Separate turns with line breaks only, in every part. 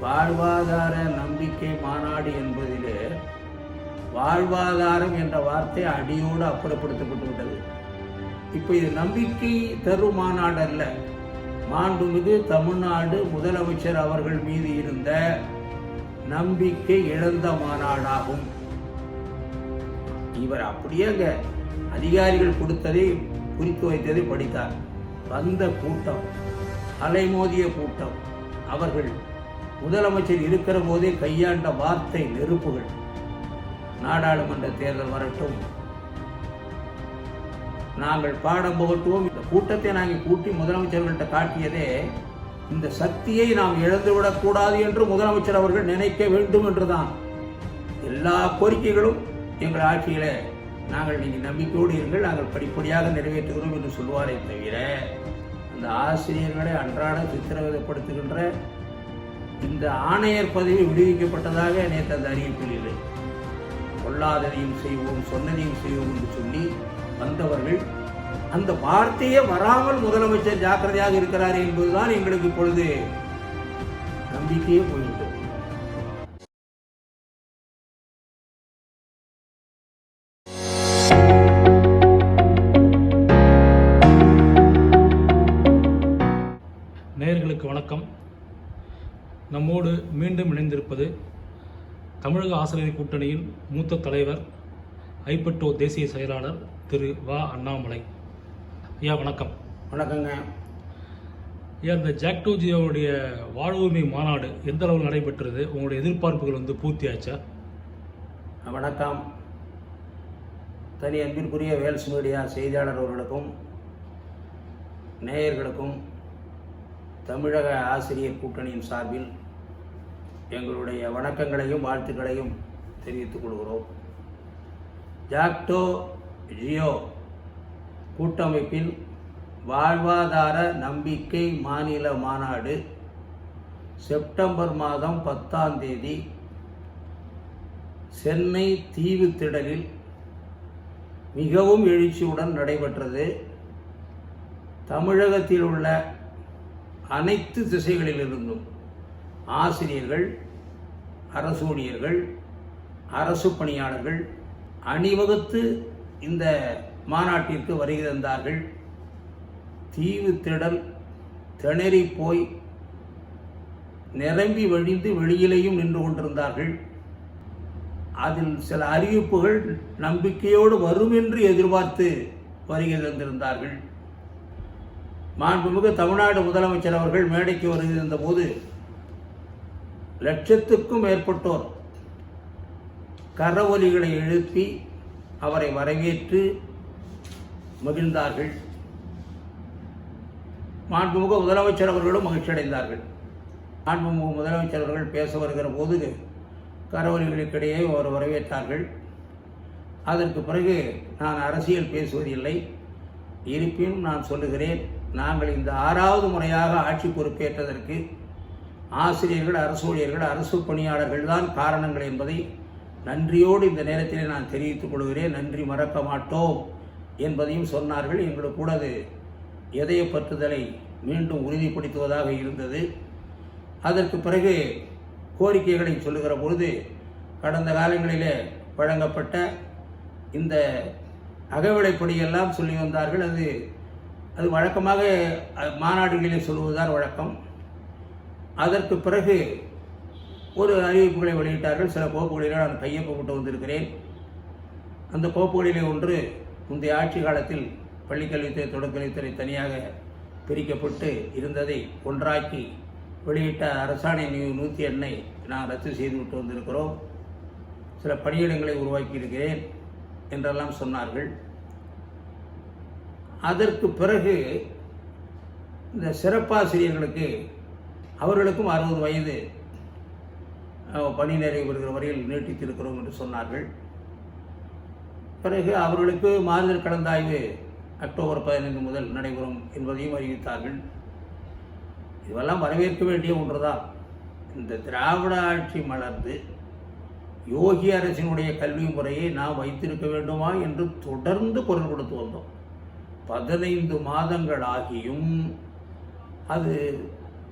வாழ்வாதார நம்பிக்கை மாநாடு என்பதிலே வாழ்வாதாரம் என்ற வார்த்தை அடியோடு அப்புறப்படுத்தப்பட்டு விட்டது. இப்போ இது நம்பிக்கை தரும் மாநாடு அல்ல, மாண்புமிகு தமிழ்நாடு முதலமைச்சர் அவர்கள் மீது இருந்த நம்பிக்கை இழந்த மாநாடாகும். இவர் அப்படியே அங்க அதிகாரிகள் கொடுத்ததை குறித்து வைத்ததை படித்தார். வந்த கூட்டம் அலைமோதிய கூட்டம். அவர்கள் முதலமைச்சர் இருக்கிற போதே கையாண்ட வார்த்தை நெருப்புகள். நாடாளுமன்ற தேர்தல் வரட்டும், நாங்கள் பாடம் புகட்டுவோம். இந்த கூட்டத்தை நாங்கள் கூட்டி முதலமைச்சர்கள்ட்ட காட்டியதே இந்த சக்தியை நாம் இழந்துவிடக்கூடாது என்று முதலமைச்சர் அவர்கள் நினைக்க வேண்டும் என்றுதான். எல்லா கோரிக்கைகளும் எங்கள் ஆட்சியில நாங்கள் நீங்கள் நம்பிக்கையோடு இருங்கள், நாங்கள் படிப்படியாக நிறைவேற்றுகிறோம் என்று சொல்லுவாரே தவிர அந்த ஆசிரியர்களை அன்றாட சித்திரவதைப்படுத்துகின்ற இந்த ஆணையர் பதவி விடுவிக்கப்பட்டதாக நேற்று அந்த அறிவிப்பில் இல்லை. கொள்ளாததையும் செய்வோம் சொன்னதையும் செய்வோம் என்று சொல்லி வந்தவர்கள் அந்த வார்த்தையே வராமல் முதலமைச்சர் ஜாக்கிரதையாக இருக்கிறார் என்பதுதான் எங்களுக்கு இப்பொழுது நம்பிக்கையே போய்விட்டது.
நேயர்களுக்கு வணக்கம். நம்மோடு மீண்டும் இணைந்திருப்பது தமிழக ஆசிரியர் கூட்டணியின் மூத்த தலைவர், ஐப்பட்டோ தேசிய செயலாளர் திரு வ. அண்ணாமலை. ஐயா வணக்கம்.
வணக்கங்க
ஐயா, இந்த ஜாக்டோ ஜியோவுடைய வாழ்வுரிமை மாநாடு எந்த அளவு நடைபெற்றது? உங்களுடைய எதிர்பார்ப்புகள் பூர்த்தியாச்சா?
வணக்கம். தனி அன்பிற்குரிய வேல்ஸ் மீடியா செய்தியாளர் அவர்களுக்கும் நேயர்களுக்கும் தமிழக ஆசிரியர் கூட்டணியின் சார்பில் எங்களுடைய வணக்கங்களையும் வாழ்த்துக்களையும் தெரிவித்துக் கொள்கிறோம். ஜாக்டோ ஜியோ கூட்டமைப்பின் வாழ்வாதார நம்பிக்கை மாநில மாநாடு செப்டம்பர் மாதம் 10ஆம் தேதி சென்னை தீவுத்திடலில் மிகவும் எழுச்சியுடன் நடைபெற்றது. தமிழகத்தில் உள்ள அனைத்து திசைகளிலிருந்தும் ஆசிரியர்கள், அரசு ஊழியர்கள், அரசு பணியாளர்கள் அணிவகுத்து இந்த மாநாட்டிற்கு வருகை தந்தார்கள். தீவுத்திடல் திணறி போய் நிரம்பி வழிந்து வெளியிலேயும் நின்று கொண்டிருந்தார்கள். அதில் சில அறிவிப்புகள் நம்பிக்கையோடு வரும் என்று எதிர்பார்த்து வருகை தந்திருந்தார்கள். மாண்புமிகு தமிழ்நாடு முதலமைச்சர் அவர்கள் மேடைக்கு வருகை தந்த போது லட்சத்துக்கும் மேற்பட்டோர் கரவொலிகளை எழுப்பி அவரை வரவேற்று மகிழ்ந்தார்கள். மாண்புமிகு முதலமைச்சர் அவர்களும் மகிழ்ச்சி அடைந்தார்கள். மாண்புமிகு முதலமைச்சர் அவர்கள் பேச வருகிற போது கரவொலிகளுக்கிடையே அவர் வரவேற்றார்கள். அதற்கு பிறகு நான் அரசியல் பேசுவதில்லை, இருப்பினும் நான் சொல்லுகிறேன், நாங்கள் இந்த 6வது முறையாக ஆட்சி பொறுப்பேற்றதற்கு ஆசிரியர்கள், அரசு ஊழியர்கள், அரசு பணியாளர்கள் தான் காரணங்கள் என்பதை நன்றியோடு இந்த நேரத்திலே நான் தெரிவித்துக் கொள்கிறேன். நன்றி மறக்க மாட்டோம் என்பதையும் சொன்னார்கள். எங்களுக்கு கூட அது இதய பற்றுதலை மீண்டும் உறுதிப்படுத்துவதாக இருந்தது. அதற்கு பிறகு கோரிக்கைகளை சொல்லுகிற பொழுது கடந்த காலங்களிலே வழங்கப்பட்ட இந்த அகவிலைப்படியெல்லாம் சொல்லி வந்தார்கள். அது வழக்கமாக மாநாடுகளிலே சொல்லுவதுதான் வழக்கம். அதற்கு பிறகு ஒரு அறிவிப்புகளை வெளியிட்டார்கள். சில கோப்புகளில் நான் கையொப்பமிட்டு வந்திருக்கிறேன். அந்த கோப்புகளிலே ஒன்று முந்தைய ஆட்சி காலத்தில் பள்ளிக்கல்வித்துறை, தொடக்கல்வித்துறை தனியாக பிரிக்கப்பட்டு இருந்ததை ஒன்றாக்கி வெளியிட்ட அரசாணை 108 நான் ரத்து செய்துவிட்டு வந்திருக்கிறோம். சில பணியிடங்களை உருவாக்கி இருக்கிறேன் என்றெல்லாம் சொன்னார்கள். அதற்கு பிறகு இந்த சிறப்பாசிரியர்களுக்கு அவர்களுக்கும் 60 வயது பணி நிறைவு பெறுகிற வரையில் நீட்டித்திருக்கிறோம் என்று சொன்னார்கள். பிறகு அவர்களுக்கு மாறுதல் கலந்தாய்வு அக்டோபர் 15 முதல் நடைபெறும் என்பதையும் அறிவித்தார்கள். இதுவெல்லாம் வரவேற்க வேண்டிய ஒன்றுதான். இந்த திராவிட ஆட்சி மலர்ந்து யோகி அரசினுடைய கல்வி முறையை நாம் வைத்திருக்க வேண்டுமா என்று தொடர்ந்து குரல் கொடுத்து வந்தோம். 15 மாதங்கள் ஆகியும் அது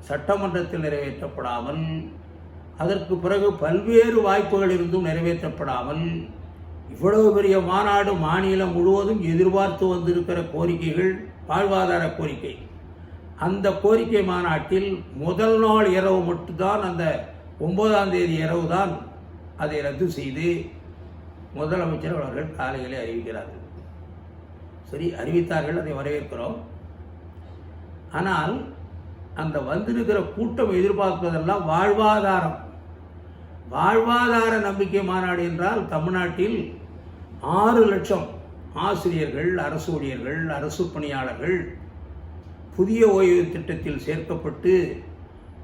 சட்டமன்றத்தில் நிறைவேற்றப்படாமல் அதற்கு பிறகு பல்வேறு வாய்ப்புகள் இருந்தும் நிறைவேற்றப்படாமல் இவ்வளவு பெரிய மாநாடு மாநிலம் முழுவதும் எதிர்பார்த்து வந்திருக்கிற கோரிக்கைகள் வாழ்வாதார கோரிக்கை. அந்த கோரிக்கை மாநாட்டில் முதல் நாள் இரவு மட்டும்தான், அந்த 9ஆம் தேதி இரவு தான் அதை ரத்து செய்து முதலமைச்சர் அவர்கள் காலையிலே அறிவிக்கிறார்கள். சரி, அறிவித்தார்கள், அதை வரவேற்கிறோம். ஆனால் அந்த வந்திருக்கிற கூட்டம் எதிர்பார்ப்பதெல்லாம் வாழ்வாதார நம்பிக்கை மாநாடு என்றால் தமிழ்நாட்டில் 6 லட்சம் ஆசிரியர்கள், அரசு ஊழியர்கள், அரசு பணியாளர்கள் புதிய ஓய்வு திட்டத்தில் சேர்க்கப்பட்டு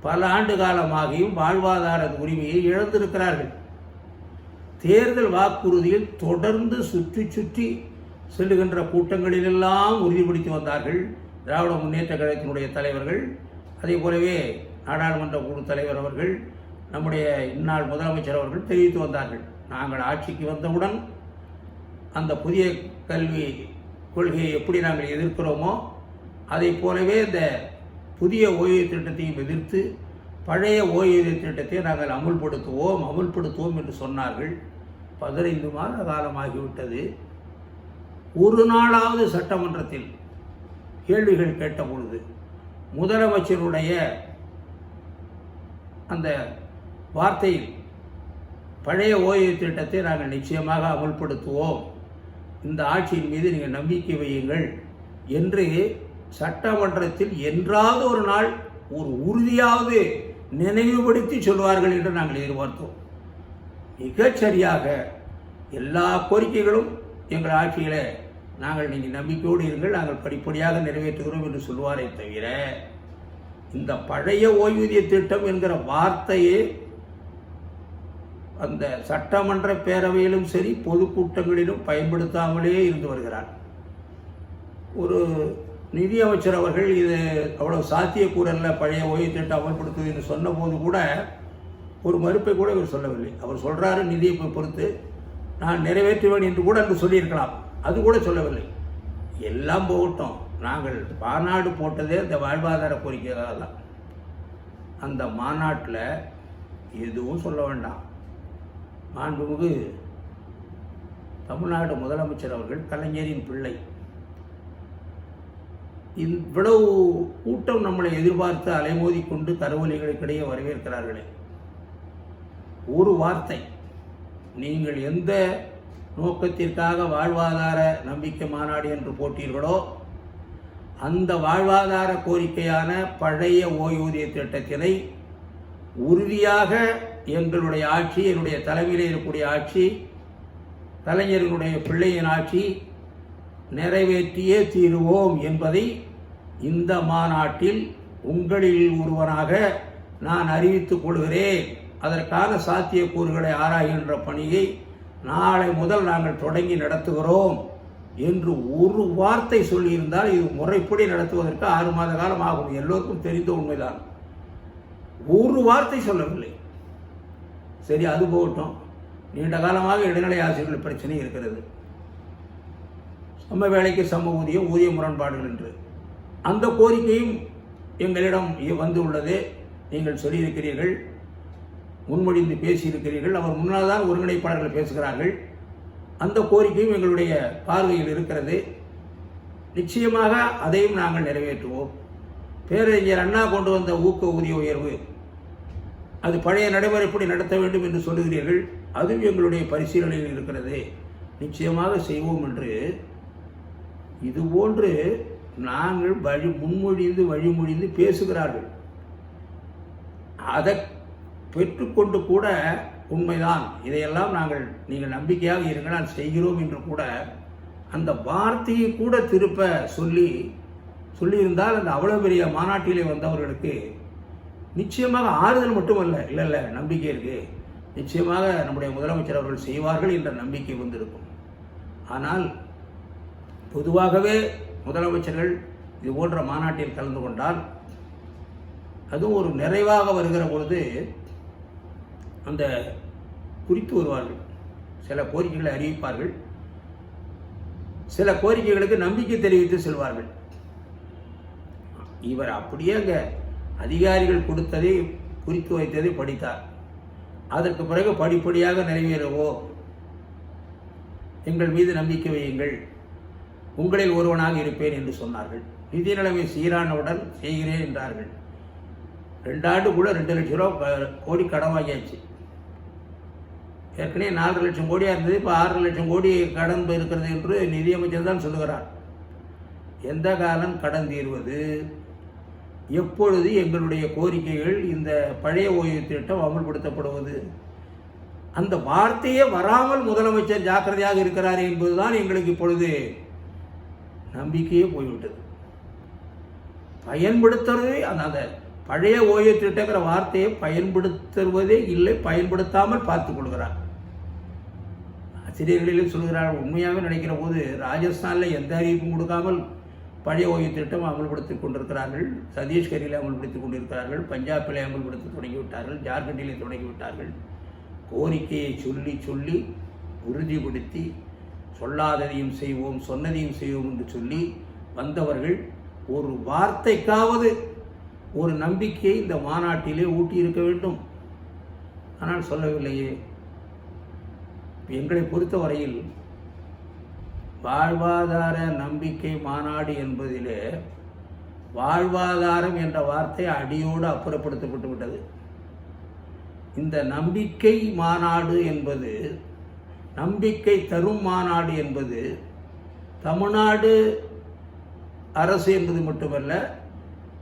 பல ஆண்டு காலமாகியும் வாழ்வாதார உரிமையை இழந்திருக்கிறார்கள். தேர்தல் வாக்குறுதியில் தொடர்ந்து சுற்றி செல்லுகின்ற கூட்டங்களிலெல்லாம் உறுதிப்படுத்தி வந்தார்கள் திராவிட முன்னேற்ற கழகத்தினுடைய தலைவர்கள். அதே போலவே நாடாளுமன்ற குழு தலைவர் அவர்கள், நம்முடைய இந்நாள் முதலமைச்சர் அவர்கள் தெரிவித்து வந்தார்கள். நாங்கள் ஆட்சிக்கு வந்தவுடன் அந்த புதிய கல்வி கொள்கையை எப்படி நாங்கள் எதிர்க்கிறோமோ அதை போலவே இந்த புதிய ஓய்வு திட்டத்தையும் எதிர்த்து பழைய ஓய்வு திட்டத்தை நாங்கள் அமுல்படுத்துவோம் என்று சொன்னார்கள். 15 மாத காலமாகிவிட்டது. ஒரு நாளாவது சட்டமன்றத்தில் கேள்விகள் கேட்ட பொழுது முதலமைச்சருடைய அந்த வார்த்தையில் பழைய ஓய்வு திட்டத்தை நாங்கள் நிச்சயமாக அமுல்படுத்துவோம், இந்த ஆட்சியின் மீது நீங்கள் நம்பிக்கை வையுங்கள் என்று சட்டமன்றத்தில் என்றாவது ஒரு நாள் ஒரு உறுதியாவது நினைவுபடுத்தி சொல்வார்கள் என்று நாங்கள் எதிர்பார்த்தோம். மிகச்சரியாக எல்லா கோரிக்கைகளும் எங்கள் ஆட்சியில் நாங்கள் நீங்கள் நம்பிக்கையோடு இருங்கள், நாங்கள் படிப்படியாக நிறைவேற்றுகிறோம் என்று சொல்வாரே தவிர இந்த பழைய ஓய்வூதிய திட்டம் என்கிற வார்த்தையே அந்த சட்டமன்ற பேரவையிலும் சரி பொதுக்கூட்டங்களிலும் பயன்படுத்தாமலே இருந்து வருகிறார். ஒரு நிதியமைச்சர் அவர்கள் இது அவ்வளவு சாத்தியக்கூறல்ல பழைய ஓய்வு திட்டம் அமல்படுத்துவது என்று சொன்ன போது கூட ஒரு மறுப்பை கூட இவர் சொல்லவில்லை. அவர் சொல்றாரு, நிதியை பொறுத்து நான் நிறைவேற்றுவேன் என்று கூட அங்கு சொல்லியிருக்கலாம், அது கூட சொல்லவில்லை. எல்லாம் போகட்டும், நாங்கள் மாநாடு போட்டதே இந்த வாழ்வாதார கோரிக்கையாக தான். அந்த மாநாட்டில் எதுவும் சொல்ல வேண்டாம். மாண்புமிகு தமிழ்நாடு முதலமைச்சர் அவர்கள் கலைஞரின் பிள்ளை. இவ்வளவு கூட்டம் நம்மளை எதிர்பார்த்து அலைமோதி கொண்டு கருவொலிகளுக்கிடையே வரவேற்கிறார்களே, ஒரு வார்த்தை, நீங்கள் எந்த நோக்கத்திற்காக வாழ்வாதார நம்பிக்கை மாநாடு என்று போட்டீர்களோ அந்த வாழ்வாதார கோரிக்கையான பழைய ஓய்வூதிய திட்டத்தினை உறுதியாக எங்களுடைய ஆட்சி, என்னுடைய தலைமையில் இருக்கக்கூடிய ஆட்சி, கலைஞர்களுடைய பிள்ளையின் ஆட்சி நிறைவேற்றியே தீருவோம் என்பதை இந்த மாநாட்டில் உங்களில் ஒருவனாக நான் அறிவித்துக் கொள்கிறேன். அதற்கான சாத்தியக்கூறுகளை ஆராய்கின்ற பணியை நாளை முதல் நாங்கள் தொடங்கி நடத்துகிறோம் என்று ஒரு வார்த்தை சொல்லியிருந்தால் இது முறைப்படி நடத்துவதற்கு 6 மாத காலம் ஆகும். எல்லோருக்கும் தெரிந்த உண்மைதான். ஒரு வார்த்தை சொல்லவில்லை. சரி, அது போகட்டும். நீண்ட காலமாக இடைநிலை ஆசிரியர்கள் பிரச்சனை இருக்கிறது. சம வேலைக்கு சம ஊதியம், ஊதிய முரண்பாடுகள் என்று அந்த கோரிக்கையும் எங்களிடம் வந்து உள்ளது. நீங்கள் சொல்லியிருக்கிறீர்கள், முன்மொழிந்து பேசியிருக்கிறீர்கள். அவர் முன்னால் தான் ஒருங்கிணைப்பாளர்கள் பேசுகிறார்கள். அந்த கோரிக்கையும் எங்களுடைய பார்வையில் இருக்கிறது. நிச்சயமாக அதையும் நாங்கள் நிறைவேற்றுவோம். பேரறிஞர் அண்ணா கொண்டு வந்த ஊக்க ஊதிய உயர்வு, அது பழைய நடைமுறைப்படி நடத்த வேண்டும் என்று சொல்லுகிறீர்கள். அதுவும் எங்களுடைய பரிசீலனையில் இருக்கிறது. நிச்சயமாக செய்வோம் என்று இதுபோன்று நாங்கள் வழிமொழிந்து பேசுகிறார்கள். அதை பெற்றுக்கொண்டு கூட உண்மைதான், இதையெல்லாம் நீங்கள் நம்பிக்கையாக இருங்க, நான் செய்கிறோம் என்று கூட அந்த வார்த்தையை கூட திருப்ப சொல்லியிருந்தால் அந்த அவ்வளவு பெரிய மாநாட்டிலே வந்தவர்களுக்கு நிச்சயமாக ஆறுதல் மட்டுமல்ல, இல்லை நம்பிக்கை இருக்கு, நிச்சயமாக நம்முடைய முதலமைச்சர் அவர்கள் செய்வார்கள் என்ற நம்பிக்கை வந்திருக்கும். ஆனால் பொதுவாகவே முதலமைச்சர்கள் இது போன்ற மாநாட்டில் கலந்து கொண்டால் அதுவும் ஒரு நிறைவாக வருகிற பொழுது அந்த குறித்து வருவார்கள். சில கோரிக்கைகளை அறிவிப்பார்கள், சில கோரிக்கைகளுக்கு நம்பிக்கை தெரிவித்து செல்வார்கள். இவர் அப்படியே அங்கே அதிகாரிகள் கொடுத்ததை குறித்து வைத்ததை படித்தார். அதற்கு பிறகு படிப்படியாக நிறைவேறவோ எங்கள் மீது நம்பிக்கை வையுங்கள், உங்களில் ஒருவனாக இருப்பேன் என்று சொன்னார்கள். நிதி நிலைமை சீரானவுடன் செய்கிறேன் என்றார்கள். 2 ஆண்டுக்குள்ள 2 லட்சம் ரூபா கோடி கடன் வாங்கியாச்சு. ஏற்கனவே 4 லட்சம் கோடியாக இருந்தது, இப்போ 6 லட்சம் கோடி கடன் இருக்கிறது என்று நிதியமைச்சர் தான் சொல்லுகிறார். எந்த காலம் கடன் தீர்வது? எப்பொழுது எங்களுடைய கோரிக்கைகள், இந்த பழைய ஓய்வு திட்டம் அமல்படுத்தப்படுவது? அந்த வார்த்தையே வராமல் முதலமைச்சர் ஜாக்கிரதையாக இருக்கிறார் என்பதுதான் எங்களுக்கு இப்பொழுது நம்பிக்கையே போய்விட்டது. பயன்படுத்துறதே அந்த பழைய ஓய்வு திட்டங்கிற வார்த்தையை பயன்படுத்துவதே இல்லை, பயன்படுத்தாமல் பார்த்துக் கொள்கிறார். ஆசிரியர்களிலும் சொல்கிறார். உண்மையாகவே நினைக்கிற போது ராஜஸ்தானில் எந்த அறிவிப்பும் கொடுக்காமல் பழைய ஓய்வு திட்டம் அமல்படுத்திக் கொண்டிருக்கிறார்கள். சத்தீஸ்கரில் அமல்படுத்திக் கொண்டிருக்கிறார்கள். பஞ்சாபிலே அமல்படுத்த தொடங்கிவிட்டார்கள். ஜார்க்கண்டிலே தொடங்கிவிட்டார்கள். கோரிக்கையை சொல்லி சொல்லி உறுதிப்படுத்தி சொல்லாததையும் செய்வோம், சொன்னதையும் செய்வோம் என்று சொல்லி வந்தவர்கள் ஒரு வார்த்தைக்காவது ஒரு நம்பிக்கையை இந்த மாநாட்டிலே ஊட்டியிருக்க வேண்டும். ஆனால் சொல்லவில்லையே. எங்களை பொறுத்தவரையில் வாழ்வாதார நம்பிக்கை மாநாடு என்பதிலே வாழ்வாதாரம் என்ற வார்த்தை அடியோடு அப்புறப்படுத்தப்பட்டு விட்டது. இந்த நம்பிக்கை மாநாடு என்பது, நம்பிக்கை தரும் மாநாடு என்பது தமிழ்நாடு அரசு என்பது மட்டுமல்ல,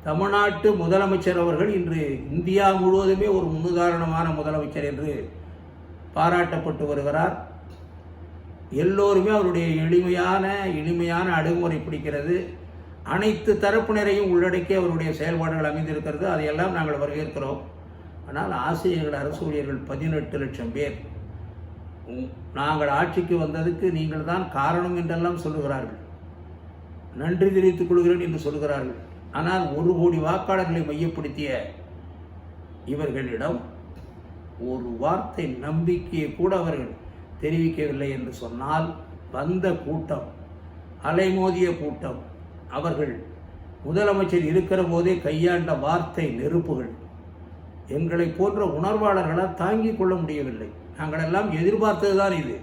தமிழ்நாட்டு முதலமைச்சர் அவர்கள் இன்று இந்தியா முழுவதுமே ஒரு முன்னுதாரணமான முதலமைச்சர் என்று பாராட்டப்பட்டு வருகிறார். எல்லோருமே அவருடைய எளிமையான அணுகுமுறை பிடிக்கிறது. அனைத்து தரப்பினரையும் உள்ளடக்கி அவருடைய செயல்பாடுகள் அமைந்திருக்கிறது. அதையெல்லாம் நாங்கள் வரவேற்கிறோம். ஆனால் ஆசிரியர்கள், அரசு ஊழியர்கள் 18 லட்சம் பேர் நாங்கள் ஆட்சிக்கு வந்ததுக்கு நீங்கள் தான் காரணம் என்றெல்லாம் சொல்லுகிறார்கள். நன்றி தெரிவித்துக் கொள்கிறேன் என்று சொல்கிறார்கள். ஆனால் 1 கோடி வாக்காளர்களை மையப்படுத்திய இவர்களிடம் ஒரு வார்த்தை நம்பிக்கையை கூட அவர்கள் தெரிவிக்கவில்லை என்று சொன்னால், வந்த கூட்டம், அலைமோதிய கூட்டம், அவர்கள் முதலமைச்சர் இருக்கிற போதே கையாண்ட வார்த்தை நெருப்புகள் எங்களை போன்ற உணர்வாளர்களால் தாங்கிக் கொள்ள முடியவில்லை. நாங்கள் எல்லாம் எதிர்பார்த்ததுதான் இது.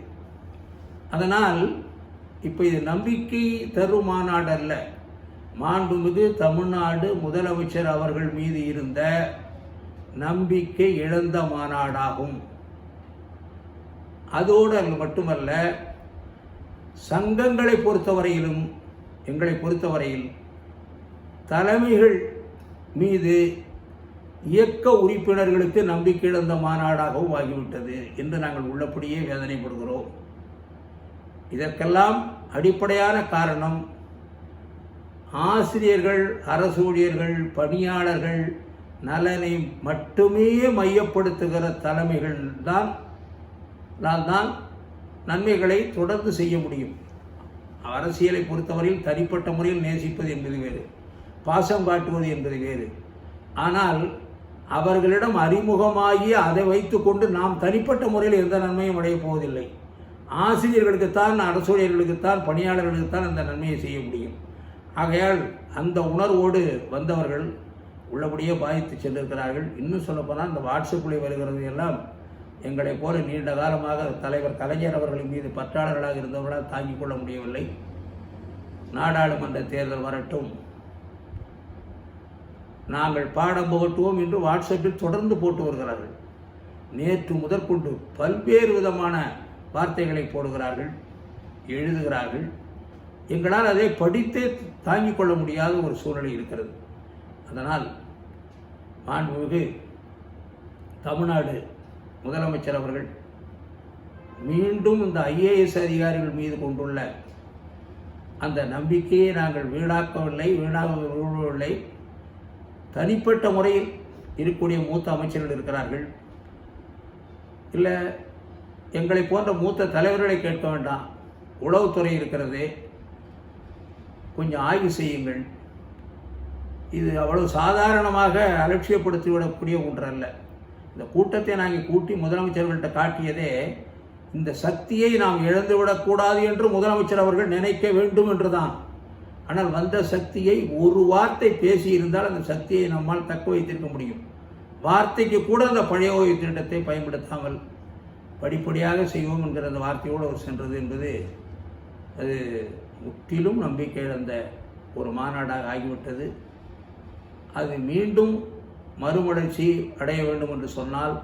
அதனால் இப்போ இது நம்பிக்கை தரும் மாநாடு அல்ல, மாண்புமிகு தமிழ்நாடு முதலமைச்சர் அவர்கள் மீது இருந்த நம்பிக்கை இழந்த மாநாடாகும். அதோடு மட்டுமல்ல, சங்கங்களை பொறுத்தவரையிலும், எங்களை பொறுத்தவரையில் தலைமைகள் மீது இயக்க உறுப்பினர்களுக்கு நம்பிக்கை இழந்த மாநாடாகவும் ஆகிவிட்டது என்று நாங்கள் உள்ளபடியே வேதனைப்படுகிறோம். இதற்கெல்லாம் அடிப்படையான காரணம் ஆசிரியர்கள், அரசு ஊழியர்கள், பணியாளர்கள் நலனை மட்டுமே மையப்படுத்துகிற தலைமைகள் தான் நன்மைகளை தொடர்ந்து செய்ய முடியும். அரசியலை பொறுத்தவரையில் தனிப்பட்ட முறையில் நேசிப்பது என்பது வேறு, பாசம் காட்டுவது என்பது வேறு. ஆனால் அவர்களிடம் அறிமுகமாகி அதை வைத்துக்கொண்டு நாம் தனிப்பட்ட முறையில் எந்த நன்மையும் அடையப் போவதில்லை. ஆசிரியர்களுக்குத்தான், அரசு ஊழியர்களுக்குத்தான், பணியாளர்களுக்குத்தான் அந்த நன்மையை செய்ய முடியும். ஆகையால் அந்த உணர்வோடு வந்தவர்கள் உள்ளபடியே பாதித்து சென்றிருக்கிறார்கள். இன்னும் சொல்லப்போனால் இந்த வாட்ஸ்அப்பில் வருகிறது எல்லாம் எங்களை போல நீண்ட காலமாக தலைவர் கலைஞர் அவர்களின் மீது பற்றாளர்களாக இருந்தவர்களால் தாங்கிக் கொள்ள முடியவில்லை. நாடாளுமன்ற தேர்தல் வரட்டும், நாங்கள் பாடம் புகட்டுவோம் என்று வாட்ஸ்அப்பில் தொடர்ந்து போட்டு வருகிறார்கள். நேற்று முதற்கொண்டு பல்வேறு விதமான வார்த்தைகளை போடுகிறார்கள், எழுதுகிறார்கள். எங்களால் அதை படித்தே தாங்கிக் கொள்ள முடியாத ஒரு சூழ்நிலை இருக்கிறது. அதனால் மாண்புமிகு தமிழ்நாடு முதலமைச்சர் அவர்கள் மீண்டும் இந்த IAS அதிகாரிகள் மீது கொண்டுள்ள அந்த நம்பிக்கையை நாங்கள் வீணாகவில்லை. தனிப்பட்ட முறையில் இருக்கக்கூடிய மூத்த அமைச்சர்கள் இருக்கிறார்கள். இல்லை, எங்களை போன்ற மூத்த தலைவர்களை கேட்க வேண்டாம், உளவுத்துறை இருக்கிறது, கொஞ்சம் ஆய்வு செய்யுங்கள். இது அவ்வளவு சாதாரணமாக அலட்சியப்படுத்திவிடக்கூடிய ஒன்றல்ல. இந்த கூட்டத்தை நாங்கள் கூட்டி முதலமைச்சர்கள்ட்ட காட்டியதே இந்த சக்தியை நாம் இழந்துவிடக்கூடாது என்று முதலமைச்சர் அவர்கள் நினைக்க வேண்டும் என்றுதான். ஆனால் வந்த சக்தியை ஒரு வார்த்தை பேசியிருந்தால் அந்த சக்தியை நம்மால் தக்க வைத்திருக்க முடியும். வார்த்தைக்கு கூட அந்த பழைய ஓய்வு திட்டத்தை பயன்படுத்தாமல் படிப்படியாக செய்வோம் என்கிற அந்த வார்த்தையோடு அவர் சென்றது என்பது அது முற்றிலும் நம்பிக்கை இழந்த ஒரு மாநாடாக ஆகிவிட்டது. அது மீண்டும் மறுமலர்ச்சி அடைய வேண்டும் என்று சொன்னால்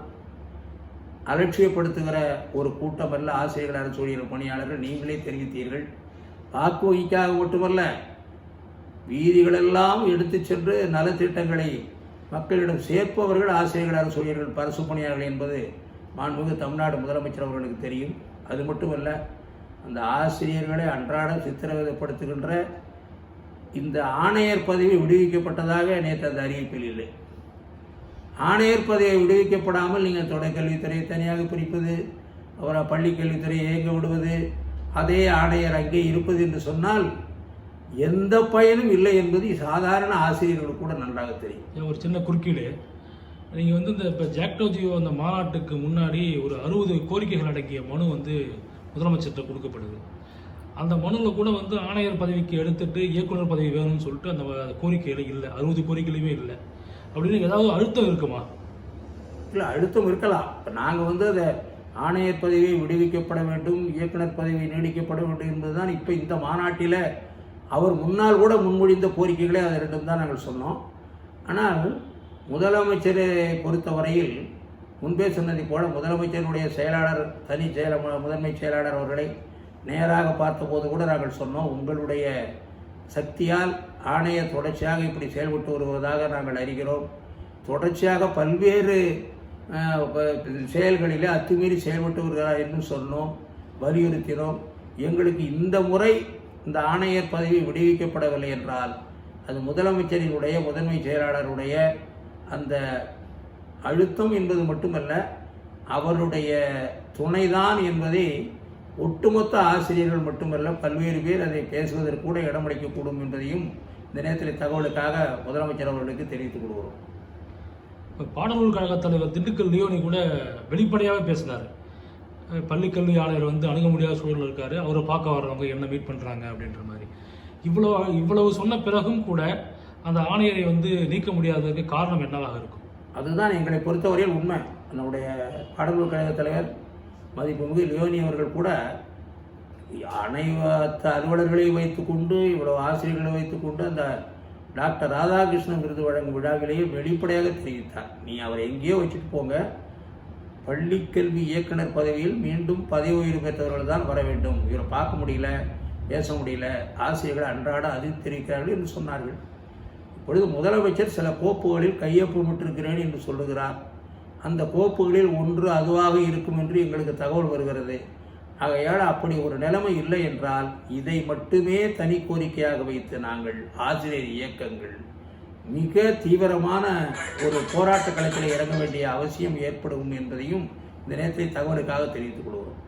அலட்சியப்படுத்துகிற ஒரு கூட்டம் அல்ல ஆசிரியர்கள், அரசு ஊழியர்கள், பணியாளர்கள். நீங்களே தெரிவித்தீர்கள். வாக்கு வங்கிக்காக மட்டுமல்ல, வீதிகளெல்லாம் எடுத்து சென்று நலத்திட்டங்களை மக்களிடம் சேர்ப்பவர்கள் ஆசிரியர்கள், அரசு ஊழியர்கள், அரசு பணியாளர்கள் என்பது மாண்புமிகு தமிழ்நாடு முதலமைச்சர் அவர்களுக்கு தெரியும். அது மட்டுமல்ல, அந்த ஆசிரியர்களை அன்றாடம் சித்திரவதைப்படுத்துகின்ற இந்த ஆணையர் பதவி விடுவிக்கப்பட்டதாக நேற்று அந்த அறிவிப்பில் இல்லை. ஆணையர் பதவி விடுவிக்கப்படாமல் நீங்கள் தொடக்கல்வித்துறையை தனியாக பிரிப்பது, அப்புறம் பள்ளிக்கல்வித்துறையை இயங்க விடுவது, அதே ஆணையர் அங்கே இருப்பது என்று சொன்னால் எந்த பயனும் இல்லை என்பது சாதாரண ஆசிரியர்களுக்கு கூட நன்றாக தெரியும்.
ஒரு சின்ன குறுக்கீடு, நீங்கள் வந்து இந்த இப்போ ஜாக்டோ ஜியோ அந்த மாநாட்டுக்கு முன்னாடி ஒரு 60 கோரிக்கைகள் அடங்கிய மனு வந்து முதலமைச்சர்கிட்ட கொடுக்கப்படுது. அந்த மனுவில் கூட வந்து ஆணையர் பதவிக்கு எடுத்துட்டு இயக்குனர் பதவி வேணும்னு சொல்லிட்டு அந்த கோரிக்கைகள் இல்லை, 60 கோரிக்கைகளுமே இல்லை. அப்படின்னு ஏதாவது அழுத்தம் இருக்குமா?
இல்லை, அழுத்தம் இருக்கலாம். இப்போ நாங்கள் வந்து அதை ஆணையர் பதவியை விடுவிக்கப்பட வேண்டும், இயக்குனர் பதவி நீடிக்கப்பட வேண்டும் என்பதுதான் இப்போ இந்த மாநாட்டில் அவர் முன்னால் கூட முன்மொழிந்த கோரிக்கைகளே அது ரெண்டும் தான் நாங்கள் சொன்னோம். ஆனால் முதலமைச்சரை பொறுத்தவரையில் முன்பே சொன்னதை போல முதலமைச்சருடைய செயலாளர், முதன்மை செயலாளர் அவர்களை நேராக பார்த்தபோது கூட நாங்கள் சொன்னோம், உங்களுடைய சக்தியால் ஆணையர் தொடர்ச்சியாக இப்படி செயல்பட்டு வருவதாக நாங்கள் அறிகிறோம். தொடர்ச்சியாக பல்வேறு செயல்களிலே அத்துமீறி செயல்பட்டு வருகிறார் என்று சொன்னோம், வலியுறுத்தினோம். எங்களுக்கு இந்த முறை இந்த ஆணையர் பதவி விடுவிக்கப்படவில்லை என்றால் அது முதலமைச்சரினுடைய, முதன்மை செயலாளருடைய அந்த அழுத்தம் என்பது மட்டுமல்ல, அவருடைய துணைதான் என்பதை ஒட்டுமொத்த ஆசிரியர்கள் மட்டுமல்ல பல்வேறு பேர் அதை பேசுவதற்கு கூட இடமளிக்கக்கூடும் என்பதையும் இந்த நேரத்தில் தகவலுக்காக முதலமைச்சர் அவர்களுக்கு தெரிவித்துக் கொள்கிறோம்.
பாடநூல் கழக தலைவர் திண்டுக்கல் லியோனி கூட வெளிப்படையாக பேசினார். பள்ளிக்கல்வி ஆணையர் வந்து அணுக முடியாத சூழல் இருக்காரு, அவரை பார்க்க வர்றவங்க என்ன மீட் பண்ணுறாங்க அப்படின்ற மாதிரி. இவ்வளவு சொன்ன பிறகும் கூட அந்த ஆணையரை வந்து நீக்க முடியாததுக்கு காரணம் என்னவாக இருக்கும்?
அதுதான் எங்களை பொறுத்தவரையில் உண்மை. நம்முடைய பாடநூல் கழக தலைவர் மதிப்புமிகு லியோனி அவர்கள் கூட அனைத்து அலுவலர்களை வைத்துக்கொண்டு, இவ்வளவு ஆசிரியர்களை வைத்துக்கொண்டு அந்த டாக்டர் ராதாகிருஷ்ணன் விருது வழங்கும் விழாவிலேயே வெளிப்படையாக தெரிவித்தார், நீ அவரை எங்கேயோ வச்சுட்டு போங்க, பள்ளிக்கல்வி இயக்குனர் பதவியில் மீண்டும் பதவி உயர்வு பெற்றவர்கள் தான் வர வேண்டும், இவரை பார்க்க முடியல, பேச முடியல, ஆசிரியர்கள் அன்றாட அதிர்ச்சி தெரிவிக்கிறார்கள் என்று சொன்னார்கள். இப்பொழுது முதலமைச்சர் சில கோப்புகளில் கையொப்பமிட்டிருக்கிறேன் என்று சொல்லுகிறார். அந்த கோப்புகளில் ஒன்று அதுவாக இருக்கும் என்று எங்களுக்கு தகவல் வருகிறது. ஆகையால் அப்படி ஒரு நிலைமை இல்லை என்றால் இதை மட்டுமே தனி கோரிக்கையாக வைத்து நாங்கள் ஆசிரியர் இயக்கங்கள் மிக தீவிரமான ஒரு போராட்ட களத்தில் இறங்க வேண்டிய அவசியம் ஏற்படும் என்பதையும் இந்த நேரத்தில் தகவலுக்காக தெரிவித்துக் கொள்கிறோம்.